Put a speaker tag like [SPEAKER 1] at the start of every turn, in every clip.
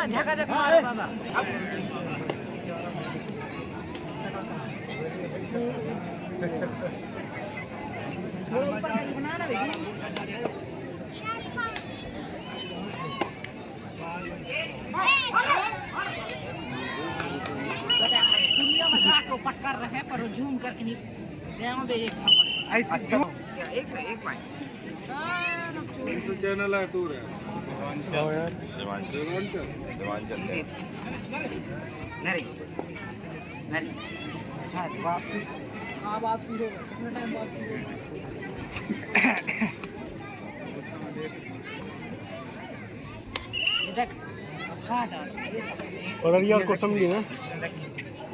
[SPEAKER 1] झकाझक मारो बाबा। थोड़ा ऊपर का बनाना भैया। दुनिया में जाके पटकर रहे पर जूम करके नहीं यहाँ पे एक था अच्छा एक भाई
[SPEAKER 2] इसो चैनल है तू रे
[SPEAKER 3] देवांचल
[SPEAKER 1] नरी नरी अच्छा वापसी हाँ वापसी हो कितना टाइम वापसी हो ये देख कहाँ जा
[SPEAKER 2] और यार को समझी ना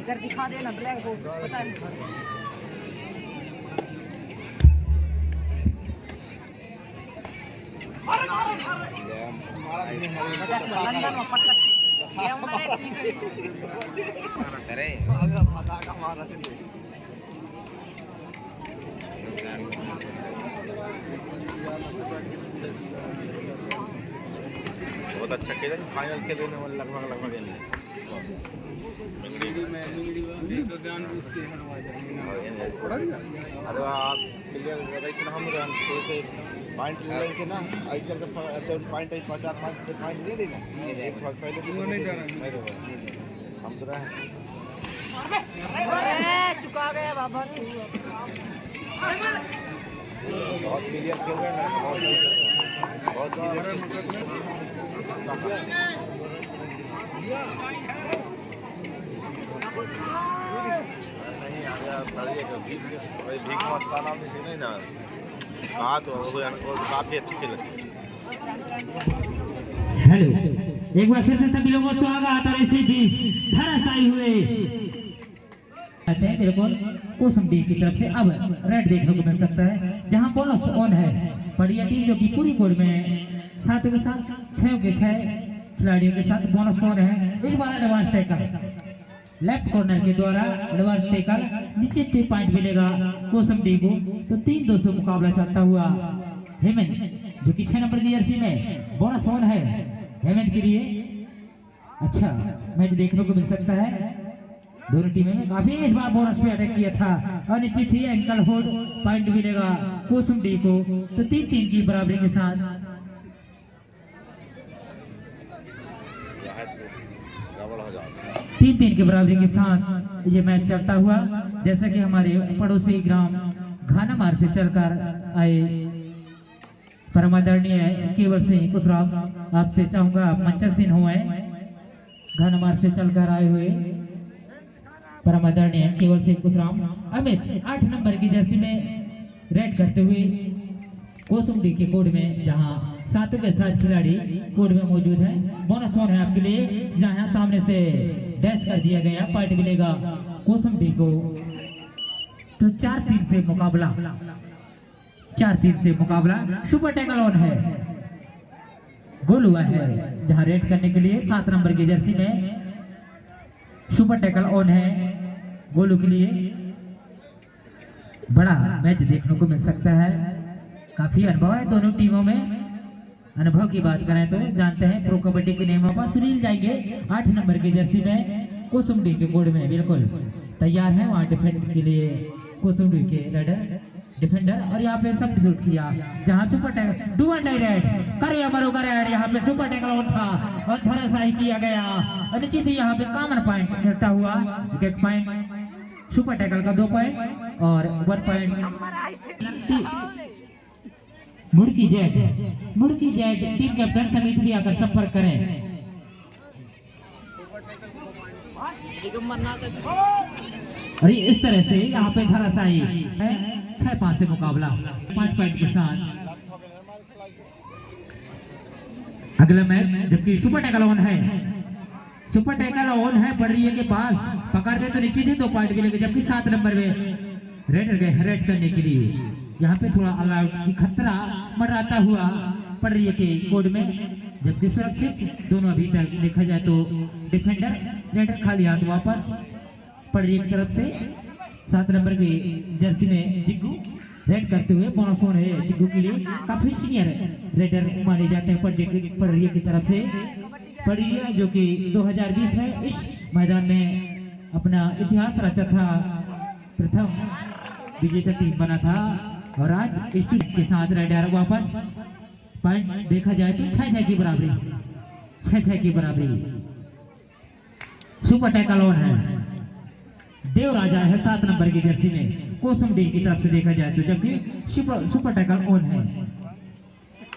[SPEAKER 1] इधर दिखा देना ब्लैक बोर्ड पता नहीं लंदन में पटक ये अरे
[SPEAKER 3] पटाखा मारा बहुत अच्छा खेला फाइनल खेलने में लगभग मिंगड़ी तो जानबूझ के अरे आप क्लियर रही हम थोड़े से पॉइंट ले से ना आजकल का पॉइंट 4-5 पॉइंट दे देना पहले तो नहीं जा रहा हम तो
[SPEAKER 1] अरे चुका गया बाबा तू
[SPEAKER 3] बहुत क्लियर खेल रहे हैं बहुत भीख मस्ता नाम से नहीं ना बात काफी अच्छी खेल
[SPEAKER 4] हेलो एक बार फिर से सभी लोगों को स्वागत है इसी भी धराशायी हुए बिल्कुल कोसम डी की तरफ से अब रेड देखने को मिल सकता है जहां बोनस ऑन है बढ़िया टीम जो कि पूरी कोड में 7 के साथ 6 के 6 खिलाड़ियों के साथ बोनस ऑन है इस बार एडवांस टैकल लेफ्ट कॉर्नर के द्वारा एडवांस टैकल निश्चित 3 पॉइंट मिलेगा कोसम डी को तो 3-2 मुकाबला चलता हुआ हेमंत जो कि 6 नंबर की जर्सी में बोनस ऑन है हेमंत के लिए अच्छा मैच देखने को मिल सकता है दोनों टीमों में काफी इस बार बोनस पे अटैक किया था अनिश्चित ही एंकल होल्ड पॉइंट मिलेगा कोसम डी को तो 3-3 की बराबरी के साथ 3-3 की बराबरी के साथ ये मैच चलता हुआ जैसा कि हमारे पड़ोसी ग्राम घानामार से चलकर आए परमादरणीय केवल सिंह कुशराम आपसे चाहूंगा मंचर सिंह हुए घानामार से चलकर आए हुए परमादरणीय केवल सिंह कुशराम अमित 8 नंबर की जर्सी में रेड करते हुए कोसम डी के कोड में जहां 7 के 7 खिलाड़ी कोड में मौजूद है बोनस ऑन है आपके लिए जहां सामने से डैश कर दिया गया पॉइंट मिलेगा कोसम डी को तो 4-3 से मुकाबला 4-3 से मुकाबला सुपर टैकल ऑन है गोल हुआ है जहां रेड करने के लिए 7 नंबर की जर्सी में सुपर टैकल ऑन है गोलू के लिए बड़ा मैच देखने को मिल सकता है काफी अनुभव है दोनों टीमों में अनुभव की बात करें तो जानते हैं प्रो कबड्डी के नियमों पर सुनील जाएंगे 8 नंबर की जर्सी में कोसम डी के कोड में बिल्कुल तैयार है वहां डिफेंड के लिए कोसम डी के रेडर डिफेंडर और यहाँ पे सब्स्टिट्यूट किया जहाँ super tackle do and direct करे अमरो करे यहाँ पे सुपर टैकल ऑन था और धराशायी किया गया और निश्चित ही यहाँ पे कॉमन पॉइंट मिलता हुआ विकेट पॉइंट सुपर टैकल का 2 पॉइंट और 1 पॉइंट मुड़की जेट टीम कैप्टन समित भी आकर संपर्क करें और इस तरह से यहाँ पे धराशायी है 6-5 से मुकाबला 5 पॉइंट के साथ अगला मैच जबकि सुपर टैकल ऑन है सुपर टैकल ऑन है बड़रिया के पास पकड़ते तो निश्चित ही 2 पॉइंट मिलेंगे जबकि 7 नंबर में रेड करने के लिए यहाँ पे थोड़ा अलाउट की खतरा मंडराता हुआ बड़रिया के कोड में जबकि सुरक्षित दोनों अभी तक देखा जाए तो डिफेंडर रेडर खाली हाथ वापस बड़रिया की तरफ से 7 नंबर की जर्सी में जिग्गू रेड करते हुए बोनस ऑन है जिग्गू के लिए काफी सीनियर रेडर माने जाते हैं पड़रिया की तरफ से पड़िया जो कि 2020 में इस मैदान में अपना इतिहास रचा था, प्रथम विजेता टीम बना था। और आज इस टीम के साथ रेडर वापस पॉइंट देखा जाए तो 6-6 की बराबरी, 6-6 की बराबरी। सुपर टैकल ऑन है, देव राजा है 7 नंबर की जर्सी में कोसम डी की तरफ से देखा जाए तो, जबकि सुपर टैकल ऑन है।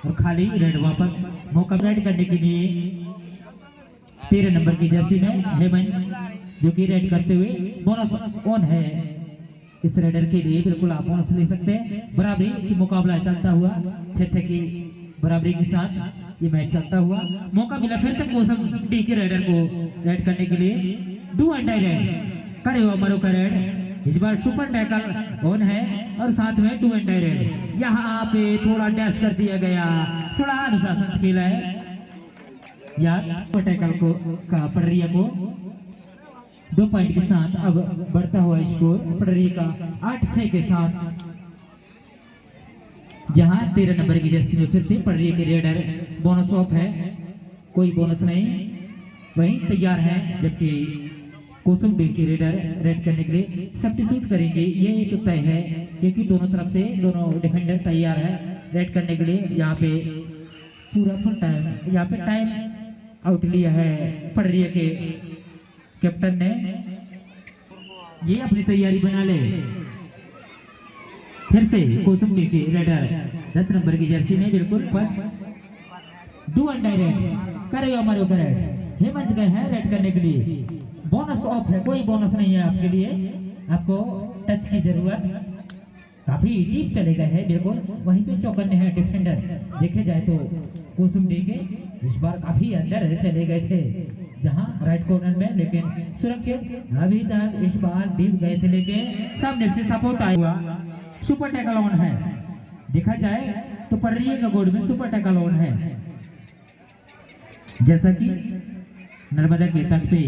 [SPEAKER 4] और खाली रेड वापस मौका रेड करने के लिए 13 नंबर की जर्सी में हेमंत जो कि रेड करते हुए बोनस ऑन है। इस रेडर के लिए बिल्कुल आप बोनस ले सकते हैं। बराबरी की मुकाबला चलता हुआ 6-6 की बराबरी के साथ ये मैच चलता हुआ। मौका मिला फिर से कोसम डी के रेडर को रेड करने के लिए, डू एंड डाई रेड करे हुआ मरो का रेड। इस बार सुपर टैकल ऑन है और साथ में डू एंड डाई रेड। यहाँ पे थोड़ा डैश कर दिया गया, थोड़ा अनुशासन खेला है यार। सुपर टैकल को का पटरिया को 2 पॉइंट के साथ अब बढ़ता हुआ स्कोर पटरिया का 8-6 के साथ, जहां 13 नंबर की जर्सी में फिर से पटरिया के रेडर बोनस ऑफ है, कोई बोनस नहीं वहीं तैयार है। जबकि कोसम डी के रेडर रेड करने के लिए सब्स्टिट्यूट करेंगे, ये एक तय है क्योंकि दोनों तरफ से दोनों डिफेंडर तैयार है रेड करने के लिए। यहाँ पे पूरा फुल टाइम, यहाँ पे टाइम आउट लिया है पटरिया के कैप्टन ने, ये अपनी तैयारी बना ले। फिर से कोसम डी के रेडर 10 नंबर की जर्सी में बिल्कुल पर डू एंड डाई रेड करेगा हमारे ऊपर हेमंत गए हैं रेड करने के लिए। बोनस ऑफ है, कोई बोनस नहीं है आपके लिए, आपको टच की जरूरत। काफी डीप चले गए हैं बिल्कुल, वहीं पे चौकन्ने हैं डिफेंडर। देखे जाए तो कोसम डी के इस बार काफी अंदर चले गए थे जहां राइट कॉर्नर में, लेकिन सुरक्षित अभी तक इस बार डीप गए थे, लेकिन सामने से सपोर्ट आया हुआ। सुपर टैकल ऑन है, देखा जाए तो पटरिया का गोड में सुपर टैकल ऑन है। जैसा कि नर्मदा के तट पे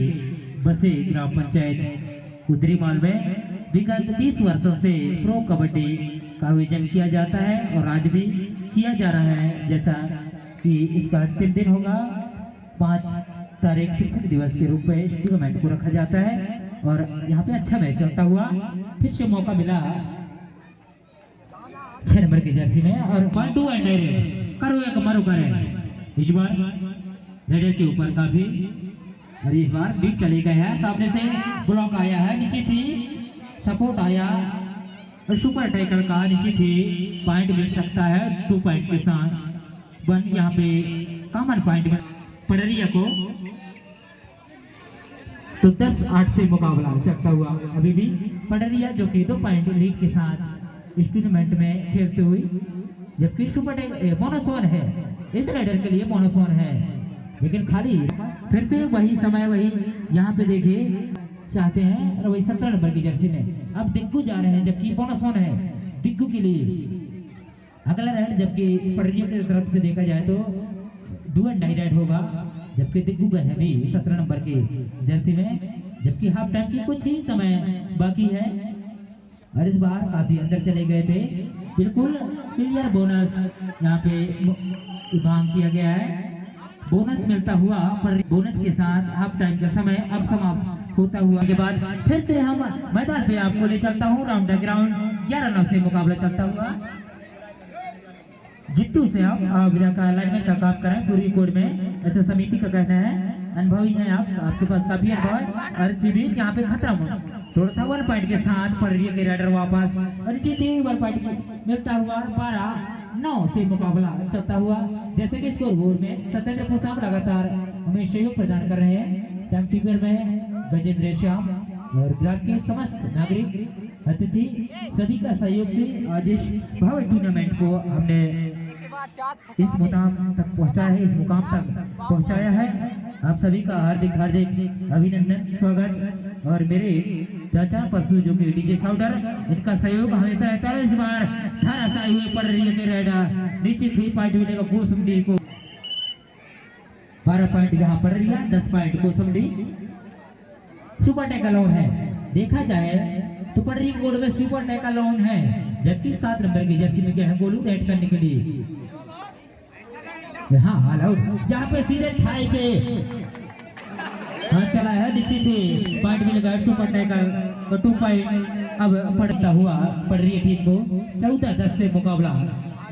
[SPEAKER 4] बसे ग्राम पंचायत उतरीमाल में विगत 20 वर्षों से प्रो कबड्डी का आयोजन किया जाता है और आज भी किया जा रहा है। जैसा कि इसका अंतिम दिन होगा 5 तारीख शिक्षक दिवस के रूप में इस टूर्नामेंट को रखा जाता है और यहाँ पे अच्छा मैच चलता हुआ फिर से मौका मिला 6 नंबर की जर्सी में और 1-2 एंड करो या कमारो करे। इस बार रेडर के ऊपर काफी और इस बार बीट चले गए हैं, सामने से ब्लॉक आया है, नीचे थी सपोर्ट आया और सुपर टैकल का नीचे थी पॉइंट मिल सकता है 2 पॉइंट के साथ। वन यहाँ पे कॉमन पॉइंट में पटरिया को तो 10-8 से मुकाबला चलता हुआ अभी भी पटरिया जो कि 2 पॉइंट लीड के साथ इस टूर्नामेंट में खेलते हुए, जबकि सुपर टैकल बोनस वन है, इस रेडर के लिए बोनस वन है, लेकिन खाली फिर से वही समय वही यहाँ पे देखिए चाहते हैं और वही 17 नंबर की जर्सी में अब दिग्गू जा रहे हैं, जबकि बोनस वन है दिग्गू के लिए अगला रेड। जबकि पटरिया की तरफ से देखा जाए तो डू एंड डाई रेड होगा, जबकि दिग्गू गए हैं अभी 17 नंबर की जर्सी में, जबकि हाफ टाइम की कुछ ही समय बाकी है और इस बार काफी अंदर चले गए थे। बिल्कुल क्लियर बोनस यहाँ पे मांग किया गया है, बोनस मिलता हुआ पर बोनस के साथ हाफ टाइम का समय अब समाप्त होता हुआ के बाद फिर से हम मैदान पे आपको ले चलता हूँ। राउंड द ग्राउंड 11 से मुकाबला चलता हुआ जित्तू से आप का लाइनमैन का काम करें पूरी कोड में, ऐसा समिति का कहना है। अनुभवी है आप, आपके पास काफी अनुभव और बीच यहाँ पे खत्म थोड़ा सा 1 पॉइंट के साथ पटरिया के राइडर वापस और नीचे 1 पॉइंट मिलता हुआ 12-9 से मुकाबला चलता हुआ। जैसे कि स्कोर बोर्ड में सत्येंद्र प्रसाद लगातार हमें सहयोग प्रदान कर रहे हैं, टाइम कीपर में गजेंद्र श्याम और ग्राम के समस्त नागरिक अतिथि सभी का सहयोग से आज इस भव्य टूर्नामेंट को हमने इस मुकाम तक पहुंचाया है, इस मुकाम तक पहुंचाया है। आप सभी का हार्दिक अभिनंदन स्वागत। और मेरे चाचा परसू जो कि डीजे साउडर, इसका सहयोग हमेशा रहता है। इस बार धाराशायी हुए पटरिया के रेडर नीचे 3 पॉइंट मिलेगा कोसमडी को, 12 पॉइंट जहां पटरिया, 10 पॉइंट कोसमडी। सुपर टैकल ऑन है, देखा जाए तो पटरिया कोड में सुपर टैकल ऑन है, जबकि 7 नंबर की जर्सी में क्या है गोलू रेड करने के लिए हाँ हेलो, यहाँ पे सीधे छाई पे हाँ चला है नीचे से पॉइंट मिलेगा 2 टैकल और 2 पॉइंट अब पड़ता हुआ पड़ रही है टीम को 14-10 से मुकाबला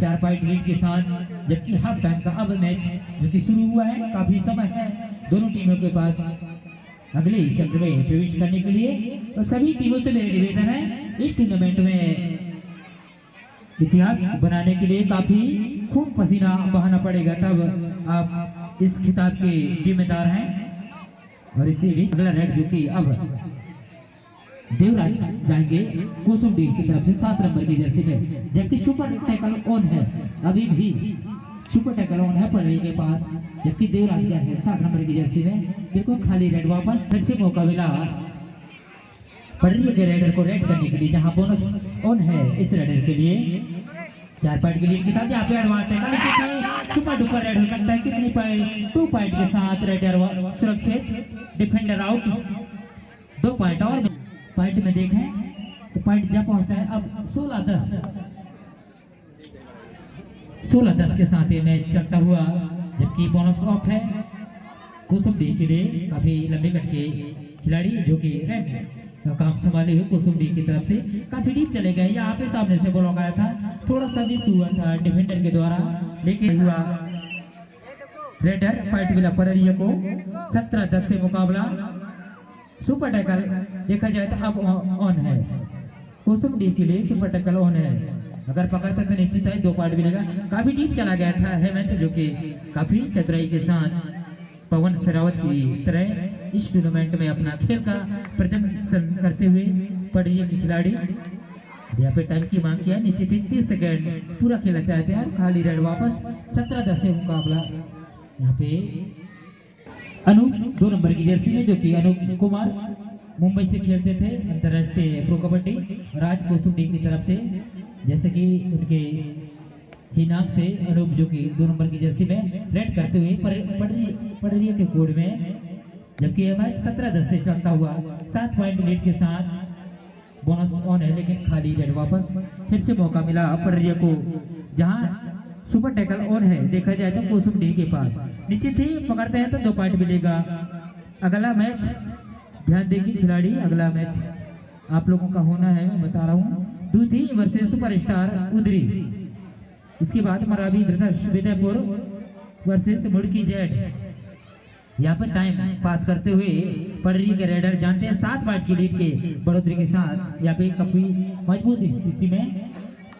[SPEAKER 4] 4 पॉइंट लीड के साथ। जबकि हाफ टाइम का अब मैच जो कि शुरू हुआ है, काफी समय है दोनों टीमों के पास अगले चक्र में प्रवेश करने के लिए। तो सभी टीमों से मेरे निवेदन है इस टूर्नामेंट में इतिहास बनाने के लिए काफी खून पसीना बहाना पड़ेगा, तब आप इस खिताब के जिम्मेदार हैं। और इसी भी अगला रेड जो कि अब देवराज जाएंगे कोसुमडी की तरफ से 7 नंबर की जर्सी में। जबकि सुपर टैकल ऑन है, अभी भी सुपर टैकल ऑन है पड़री के पास। जबकि देवराज गया है 7 नंबर की जर्सी में, बिल्कुल खाली रेड वापस फिर से मौका मिला पड़री के रेडर को रेड करने के लिए, जहां बोनस ऑन है इस रेडर के लिए 4 पॉइंट के लिए के साथ। यहाँ पे एडवांस है सुपर डुपर रेड हो सकता है कितनी पॉइंट 2 पॉइंट के साथ रेडर सुरक्षित, डिफेंडर आउट 2 पॉइंट और पॉइंट में देखें तो पॉइंट जब पहुंचा है अब 16-10 के साथ ये मैच चलता हुआ। जबकि बोनस क्रॉप है कोसुमडी के लिए, काफी लंबे कट के खिलाड़ी जो कि रेड का काम संभाले हुए कोसुमडी की तरफ से काफी डीप चले गए। यहाँ पे सामने से बॉल आया था, थोड़ा सा मिस हुआ था डिफेंडर के द्वारा, लेकिन हुआ रेडर पॉइंट मिला पड़रिया को 17-10 से मुकाबला। सुपर टैकल देखा जाए तो अब ऑन है कोसुमडी के लिए, सुपर टैकल ऑन है, अगर पकड़ता तो निश्चित है 2 पॉइंट मिलेगा। काफी डीप चला गया था हेमंत जो कि काफी चतुराई के साथ पवन शेरावत की तरह इस टूर्नामेंट में अपना खेल का प्रदर्शन करते हुए पड़रिया के खिलाड़ी यहाँ पे टाइम की मांग किया, नीचे 30 सेकेंड पूरा खेलना चाहते हैं। खाली रेड वापस 17-10 से मुकाबला। यहाँ पे अनूप 2 नंबर की जर्सी में, जो कि अनूप कुमार मुंबई से खेलते थे अंतरराष्ट्रीय प्रो कबड्डी राज कोसुमडी की तरफ से, जैसे कि उनके ही नाम से अनूप जो कि 2 नंबर की जर्सी में रेड करते हुए पड़रिया के कोड में। जबकि यह मैच 17-10 से चलता हुआ 7 पॉइंट लीड के साथ बोनस ऑन है, लेकिन खाली रेड वापस फिर से मौका मिला पड़रिया को, जहां सुपर टैकल ऑन है देखा जाए तो कोसुमडी के पास। निश्चित ही पकड़ते हैं तो 2 पॉइंट मिलेगा। अगला मैच ध्यान देगी खिलाड़ी, अगला मैच आप लोगों का होना है, मैं बता रहा हूँ, दूधी वर्सेस सुपरस्टार उदरी। इसके बाद Maravi brothers Vidyapur versus मुड़की Z. यहाँ पर टाइम पास करते हुए पड़री के रेडर जानते हैं 7 पॉइंट की लीड के बढ़ोतरी के साथ यहाँ पे काफी मजबूत स्थिति में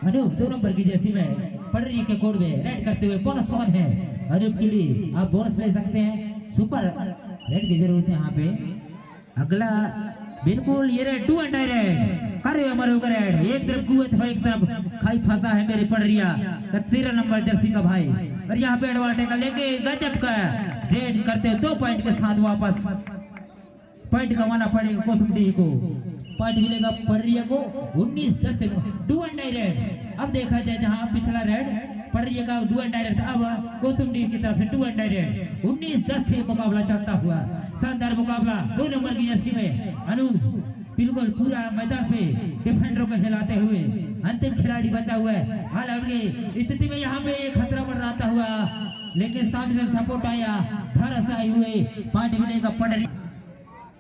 [SPEAKER 4] अनूप 2 नंबर की जर्सी में पड़री के कोड में रेड करते हुए बोनस ऑन है अनूप के लिए, आप बोनस ले सकते हैं। सुपर रेड की जरूरत है यहाँ पे। अगला बिल्कुल ये रेड 2 अंडर रेड कर हमारे ऊपर रेड, एक तरफ कुएत है एक तरफ खाई फंसा है मेरी पड़रिया 13 नंबर जर्सी का भाई। और यहाँ पे एडवांटेज का लेके गजब का रेड करते 2 पॉइंट के साथ वापस पॉइंट कमाना पड़ेगा कोसुमडी को, पॉइंट मिलेगा पड़रिया को 19-10 से 2 अंडर रेड। अब देखा जाए जहाँ पिछला रेड पड़रिया का 2 अंडर रेड, अब कोसुमडी की तरफ से 2 अंडर रेड 19-10 से मुकाबला चलता हुआ। शानदार मुकाबला 2 नंबर की जर्सी में अनूप बिल्कुल पूरा मैदान पे डिफेंडरों को हिलाते हुए अंतिम खिलाड़ी बचा हुआ है। हालांकि स्थिति में यहाँ पे खतरा बढ़ाता हुआ, लेकिन सामने से सपोर्ट आया, धरस आए हुए पॉइंट मिलेगा पड़री।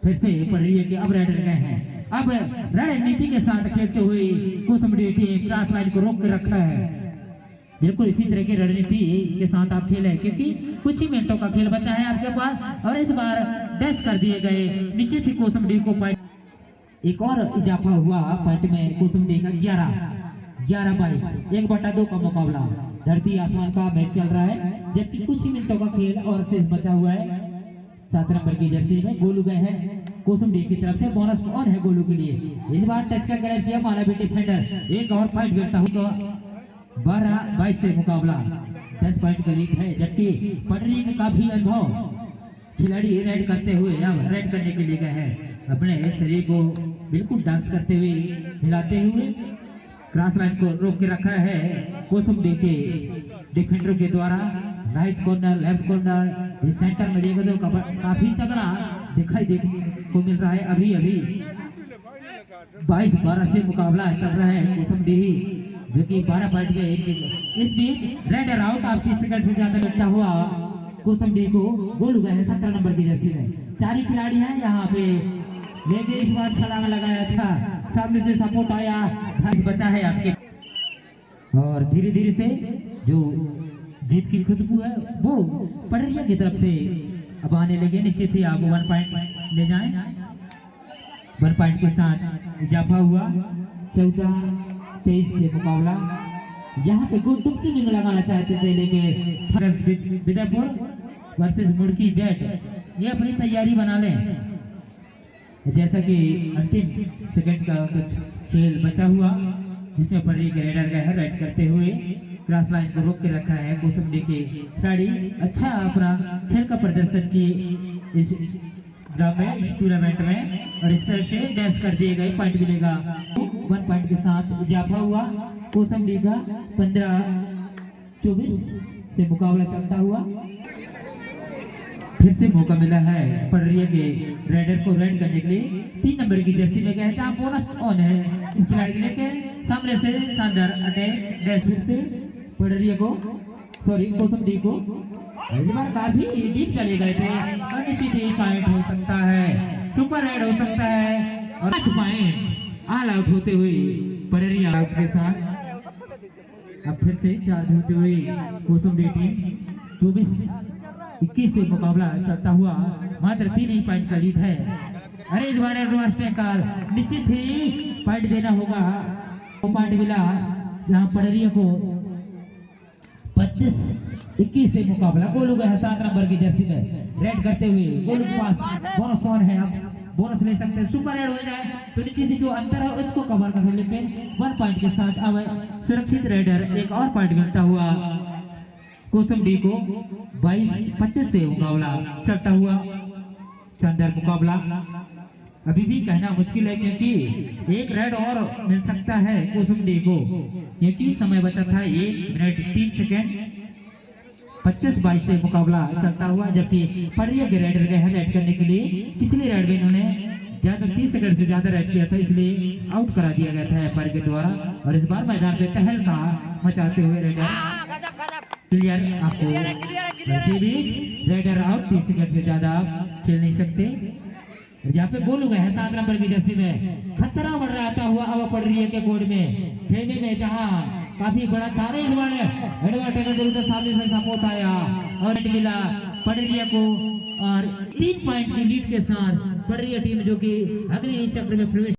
[SPEAKER 4] फिर से पड़री के अब रेडर गए हैं, अब रणनीति के साथ खेलते हुए कोसुमडी टीम क्रॉस लाइन को रोक कर रखा है। बिल्कुल इसी तरह की रणनीति के साथ आप खेले, क्योंकि कुछ ही मिनटों का खेल बचा है आपके पास और इस बार डैश कर दिए गए। नीचे थी कोसुमडी को पॉइंट, एक और इजाफा हुआ पॉइंट में कोसुमडी का 11-22 1/2 का मुकाबला। धरती आसमान का मैच चल रहा है, जबकि कुछ ही मिनटों का खेल और शेष बचा हुआ है। 7 नंबर की जर्सी में गोलू गए हैं कोसुमडी की तरफ से, बोनस ऑन है गोलू के लिए। इस बार टच कर गया किया माला भी डिफेंडर, एक और फाइट गिरता हुआ 12-22 से मुकाबला 10 पॉइंट करीब है। जबकि पड़री में काफी अनुभव खिलाड़ी रेड करते हुए अब रेड करने के लिए गए हैं, अपने शरीर को बिल्कुल डांस करते हुए हिलाते हुए क्रॉस लाइन को रोक के रखा है कोसुमडी के डिफेंडरों के द्वारा। राइट कॉर्नर लेफ्ट कॉर्नर इस सेंटर में देखो तो काफी तगड़ा दिखाई देखने को मिल रहा है। अभी 22-12 से मुकाबला चल रहा है कोसुमडी जो कि 12 पॉइंट पे इस बीच रेडर आउट आप 30 सेकंड से ज्यादा लगता हुआ कुसुम डी को गोल हुआ है 17 नंबर की जर्सी में। 4 ही खिलाड़ी हैं यहाँ पे, लेकिन इस बार छलांग लगाया था, सामने से सपोर्ट आया, बचा है आपके। और धीरे धीरे से जो जीत की खुशबू है वो पड़रिया की तरफ से अब आने लगे। नीचे से आप 1 पॉइंट ले जाएं, 1 पॉइंट के साथ इजाफा हुआ। 14-23 से मुकाबला। यहाँ पे गुड डुबकी नहीं लगाना चाहते थे, लेकिन विदयपुर वर्सेस मुड़की जेट ये अपनी तैयारी बना लें। जैसा कि अंतिम सेकंड का कुछ खेल बचा हुआ, जिसमें पड़री के रेडर का है राइड करते हुए क्रॉस लाइन को रोक के रखा है। कुसुम डी के खिलाड़ी अच्छा अपना खेल का प्रदर्शन किए इस टूर्नामेंट में, और इस तरह से डैश कर दिए गए, पॉइंट मिलेगा। 1 पॉइंट के साथ इजाफा हुआ। कुसुम डी का 15-24 से मुकाबला चलता हुआ। फिर से मौका मिला है पड़रिया के रेडर को रेड करने के लिए। 3 नंबर की जर्सी में गए थे, बोनस ऑन है इस खिलाड़ी के लिए। सामने से शानदार अटैक डैश से पड़रिया को कुसुम डी को इस बार काफी डीप चले गए थे। पॉइंट हो सकता है, सुपर रेड हो सकता है, और 8 पॉइंट ऑल आउट होते हुए पड़रिया आउट के साथ अब फिर से चार्ज होते हुए कुसुम डी टीम 24-21 से मुकाबला चलता हुआ। मात्र 3 ही पॉइंट का लीड है। अरे इस बार काल निश्चित ही पॉइंट देना होगा। वो पॉइंट मिला जहां पड़रिया को 25-21 से मुकाबला। गोल हो गया है 7 नंबर की जर्सी में रेड करते हुए। गोल के पास बोनस ऑन है, अब बोनस ले सकते हैं। सुपर रेड हो जाए तो निश्चित ही जो अंतर है उसको कवर कर, लेकिन 1 पॉइंट के साथ अब सुरक्षित रेडर एक और पॉइंट मिलता हुआ कुसुम डी को 22-25 से मुकाबला चलता हुआ। शानदार मुकाबला अभी भी कहना मुश्किल है, क्योंकि एक रेड और मिल सकता है कुसुम डी को, क्योंकि समय बचा था 1 मिनट 3 सेकंड। 25-22 से मुकाबला चलता हुआ, जबकि पड़रिया के रेडर गए हैं रेड करने के लिए। पिछले रेड में इन्होंने ज्यादा 30 सेकंड से ज्यादा रेड किया था, इसलिए आउट करा दिया गया था एम्पायर के द्वारा। और इस बार मैदान पे तहलका मचाते हुए रेडर क्लियर। आपको वैसे भी रेडर आउट, 30 सेकंड से ज्यादा आप खेल नहीं सकते। यहाँ पे गोल हो गया है 7 नंबर की जर्सी में। खतरा बढ़ रहा था हुआ अब पड़रिया के कोड में खेलने में, जहाँ काफी बड़ा सारे सामने से सपोर्ट आया और मिला पड़रिया को। और 3 पॉइंट की लीड के साथ पड़रिया टीम जो कि अगले चक्र में प्रवेश